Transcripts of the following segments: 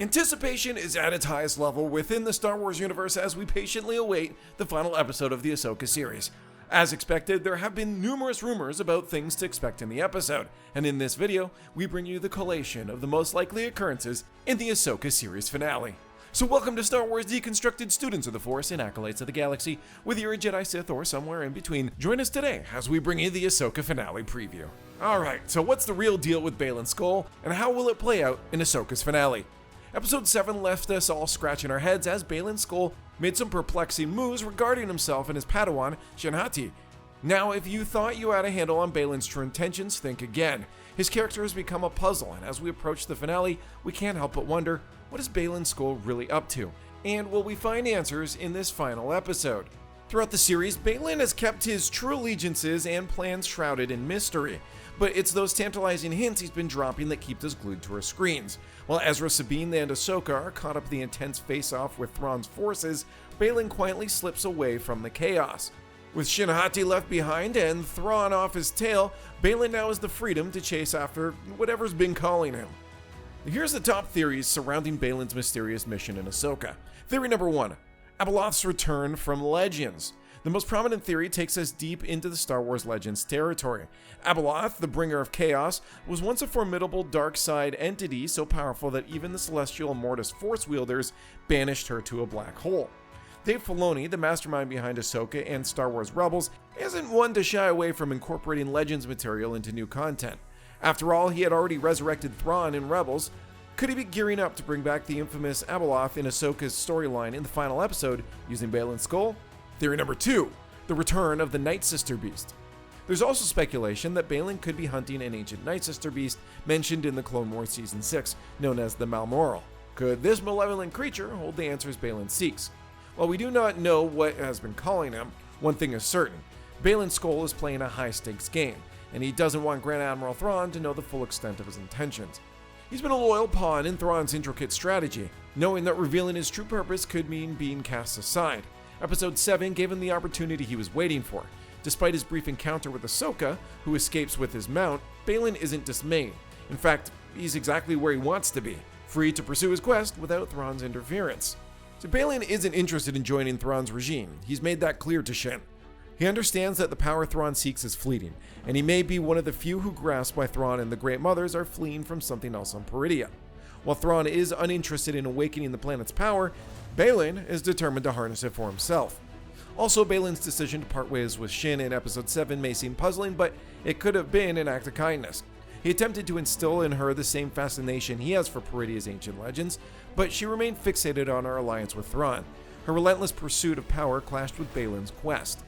Anticipation is at its highest level within the Star Wars universe as we patiently await the final episode of the Ahsoka series. As expected, there have been numerous rumors about things to expect in the episode, and in this video, we bring you the collation of the most likely occurrences in the Ahsoka series finale. So welcome to Star Wars Deconstructed, students of the Force and acolytes of the galaxy. Whether you're a Jedi, Sith, or somewhere in between, join us today as we bring you the Ahsoka finale preview. Alright, so what's the real deal with Baylan Skoll, and how will it play out in Ahsoka's finale? Episode 7 left us all scratching our heads as Baylan Skoll made some perplexing moves regarding himself and his Padawan, Shin Hati. Now, if you thought you had a handle on Baylan's true intentions, think again. His character has become a puzzle, and as we approach the finale, we can't help but wonder, what is Baylan Skoll really up to? And will we find answers in this final episode? Throughout the series, Baylan has kept his true allegiances and plans shrouded in mystery, but it's those tantalizing hints he's been dropping that keep us glued to our screens. While Ezra, Sabine, and Ahsoka are caught up in the intense face-off with Thrawn's forces, Baylan quietly slips away from the chaos. With Shin Hati left behind and Thrawn off his tail, Baylan now has the freedom to chase after whatever's been calling him. Here's the top theories surrounding Baylan's mysterious mission in Ahsoka. Theory number 1. Abeloth's return from Legends. The most prominent theory takes us deep into the Star Wars Legends territory. Abeloth, the bringer of chaos, was once a formidable dark side entity so powerful that even the celestial Mortis force wielders banished her to a black hole. Dave Filoni, the mastermind behind Ahsoka and Star Wars Rebels, isn't one to shy away from incorporating Legends material into new content. After all, he had already resurrected Thrawn in Rebels. Could he be gearing up to bring back the infamous Abeloth in Ahsoka's storyline in the final episode using Baylan Skoll? Theory number 2, the return of the Night Sister Beast. There's also speculation that Baylan could be hunting an ancient Night Sister Beast mentioned in the Clone Wars Season 6, known as the Malmoral. Could this malevolent creature hold the answers Baylan seeks? While we do not know what has been calling him, one thing is certain. Baylan Skoll is playing a high-stakes game, and he doesn't want Grand Admiral Thrawn to know the full extent of his intentions. He's been a loyal pawn in Thrawn's intricate strategy, knowing that revealing his true purpose could mean being cast aside. Episode 7 gave him the opportunity he was waiting for. Despite his brief encounter with Ahsoka, who escapes with his mount, Baylan isn't dismayed. In fact, he's exactly where he wants to be, free to pursue his quest without Thrawn's interference. So Baylan isn't interested in joining Thrawn's regime. He's made that clear to Shin. He understands that the power Thrawn seeks is fleeting, and he may be one of the few who grasp why Thrawn and the Great Mothers are fleeing from something else on Peridea. While Thrawn is uninterested in awakening the planet's power, Baylan is determined to harness it for himself. Also, Baylan's decision to part ways with Shin in Episode 7 may seem puzzling, but it could have been an act of kindness. He attempted to instill in her the same fascination he has for Peridea's ancient legends, but she remained fixated on her alliance with Thrawn. Her relentless pursuit of power clashed with Baylan's quest.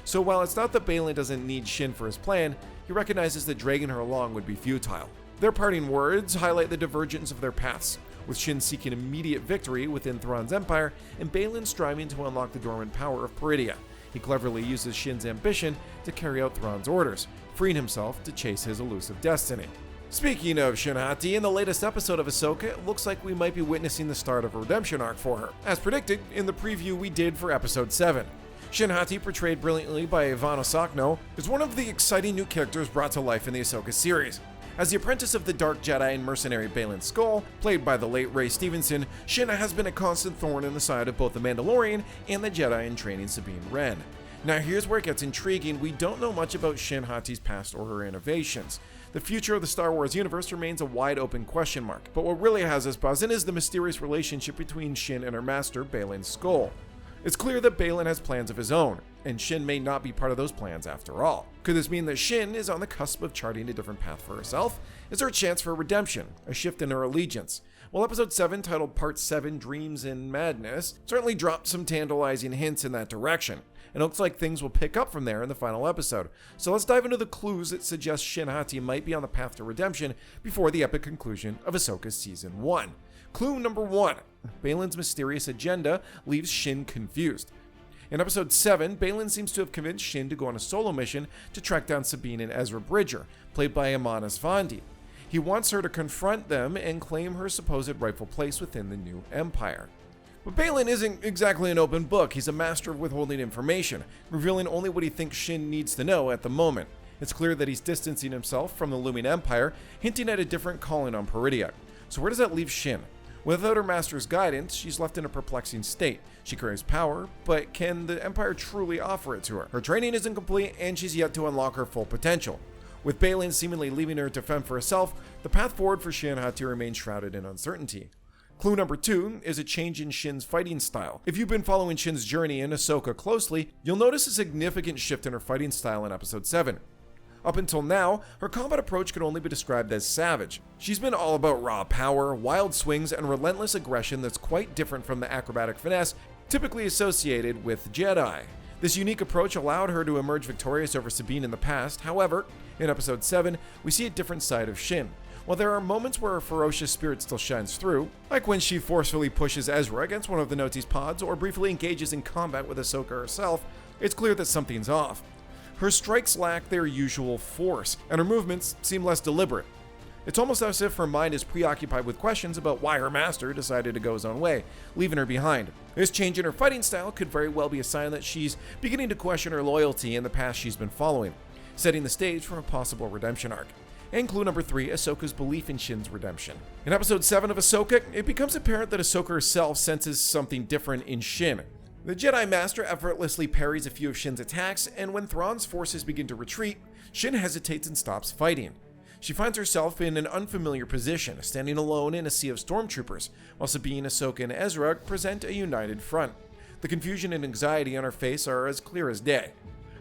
So while it's not that Baylan doesn't need Shin for his plan, he recognizes that dragging her along would be futile. Their parting words highlight the divergence of their paths, with Shin seeking immediate victory within Thrawn's empire and Baylan striving to unlock the dormant power of Peridea. He cleverly uses Shin's ambition to carry out Thrawn's orders, freeing himself to chase his elusive destiny. Speaking of Shin Hati, in the latest episode of Ahsoka, it looks like we might be witnessing the start of a redemption arc for her, as predicted in the preview we did for Episode 7. Shin Hati, portrayed brilliantly by Ivana Sakno, is one of the exciting new characters brought to life in the Ahsoka series. As the apprentice of the Dark Jedi and mercenary Baylan Skoll, played by the late Ray Stevenson, Shin has been a constant thorn in the side of both the Mandalorian and the Jedi in training Sabine Wren. Now here's where it gets intriguing. We don't know much about Shin Hati's past or her innovations. The future of the Star Wars universe remains a wide open question mark, but what really has us buzzing is the mysterious relationship between Shin and her master Baylan Skoll. It's clear that Baylan has plans of his own, and Shin may not be part of those plans after all. Could this mean that Shin is on the cusp of charting a different path for herself? Is there a chance for redemption, a shift in her allegiance? Well, Episode 7, titled Part 7, Dreams and Madness, certainly dropped some tantalizing hints in that direction, and it looks like things will pick up from there in the final episode. So let's dive into the clues that suggest Shin Hati might be on the path to redemption before the epic conclusion of Ahsoka's Season 1. Clue number 1. Baylan's mysterious agenda leaves Shin confused. In Episode 7, Baylan seems to have convinced Shin to go on a solo mission to track down Sabine and Ezra Bridger, played by Amana Svandi. He wants her to confront them and claim her supposed rightful place within the new empire. But Baylan isn't exactly an open book. He's a master of withholding information, revealing only what he thinks Shin needs to know at the moment. It's clear that he's distancing himself from the looming empire, hinting at a different calling on Peridea. So where does that leave Shin? Without her master's guidance, she's left in a perplexing state. She craves power, but can the Empire truly offer it to her? Her training is incomplete, and she's yet to unlock her full potential. With Baylan seemingly leaving her to fend for herself, the path forward for Shin and Hati remains shrouded in uncertainty. Clue number 2 is a change in Shin's fighting style. If you've been following Shin's journey in Ahsoka closely, you'll notice a significant shift in her fighting style in Episode 7. Up until now, her combat approach could only be described as savage. She's been all about raw power, wild swings, and relentless aggression that's quite different from the acrobatic finesse typically associated with Jedi. This unique approach allowed her to emerge victorious over Sabine in the past. However, in Episode 7, we see a different side of Shin. While there are moments where her ferocious spirit still shines through, like when she forcefully pushes Ezra against one of the Noti's pods or briefly engages in combat with Ahsoka herself, it's clear that something's off. Her strikes lack their usual force, and her movements seem less deliberate. It's almost as if her mind is preoccupied with questions about why her master decided to go his own way, leaving her behind. This change in her fighting style could very well be a sign that she's beginning to question her loyalty and the path she's been following, setting the stage for a possible redemption arc. And clue number 3, Ahsoka's belief in Shin's redemption. In Episode 7 of Ahsoka, it becomes apparent that Ahsoka herself senses something different in Shin. The Jedi Master effortlessly parries a few of Shin's attacks, and when Thrawn's forces begin to retreat, Shin hesitates and stops fighting. She finds herself in an unfamiliar position, standing alone in a sea of stormtroopers, while Sabine, Ahsoka, and Ezra present a united front. The confusion and anxiety on her face are as clear as day.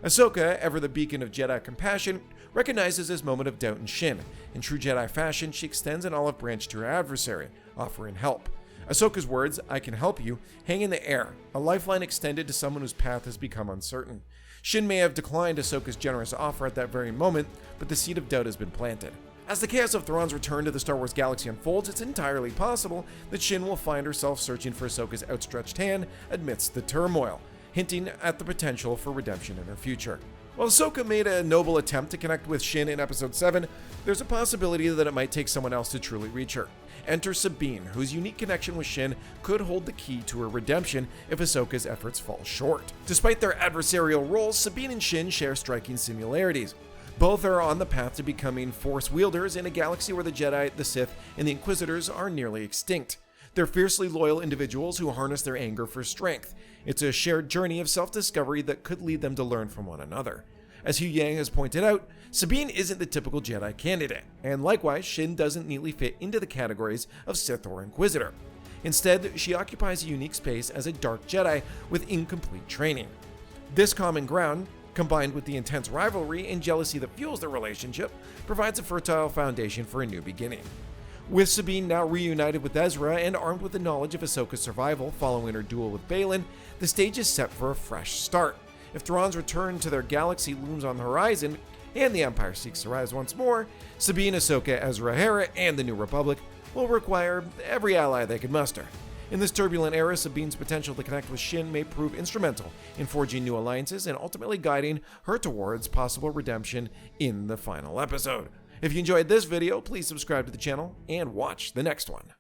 Ahsoka, ever the beacon of Jedi compassion, recognizes this moment of doubt in Shin. In true Jedi fashion, she extends an olive branch to her adversary, offering help. Ahsoka's words, "I can help you," hang in the air, a lifeline extended to someone whose path has become uncertain. Shin may have declined Ahsoka's generous offer at that very moment, but the seed of doubt has been planted. As the chaos of Thrawn's return to the Star Wars galaxy unfolds, it's entirely possible that Shin will find herself searching for Ahsoka's outstretched hand amidst the turmoil, hinting at the potential for redemption in her future. While Ahsoka made a noble attempt to connect with Shin in Episode 7, there's a possibility that it might take someone else to truly reach her. Enter Sabine, whose unique connection with Shin could hold the key to her redemption if Ahsoka's efforts fall short. Despite their adversarial roles, Sabine and Shin share striking similarities. Both are on the path to becoming Force wielders in a galaxy where the Jedi, the Sith, and the Inquisitors are nearly extinct. They're fiercely loyal individuals who harness their anger for strength. It's a shared journey of self-discovery that could lead them to learn from one another. As Hugh Yang has pointed out, Sabine isn't the typical Jedi candidate, and likewise, Shin doesn't neatly fit into the categories of Sith or Inquisitor. Instead, she occupies a unique space as a dark Jedi with incomplete training. This common ground, combined with the intense rivalry and jealousy that fuels their relationship, provides a fertile foundation for a new beginning. With Sabine now reunited with Ezra and armed with the knowledge of Ahsoka's survival following her duel with Baylan, the stage is set for a fresh start. If Thrawn's return to their galaxy looms on the horizon, and the Empire seeks to rise once more, Sabine, Ahsoka, Ezra, Hera, and the New Republic will require every ally they can muster. In this turbulent era, Sabine's potential to connect with Shin may prove instrumental in forging new alliances and ultimately guiding her towards possible redemption in the final episode. If you enjoyed this video, please subscribe to the channel and watch the next one.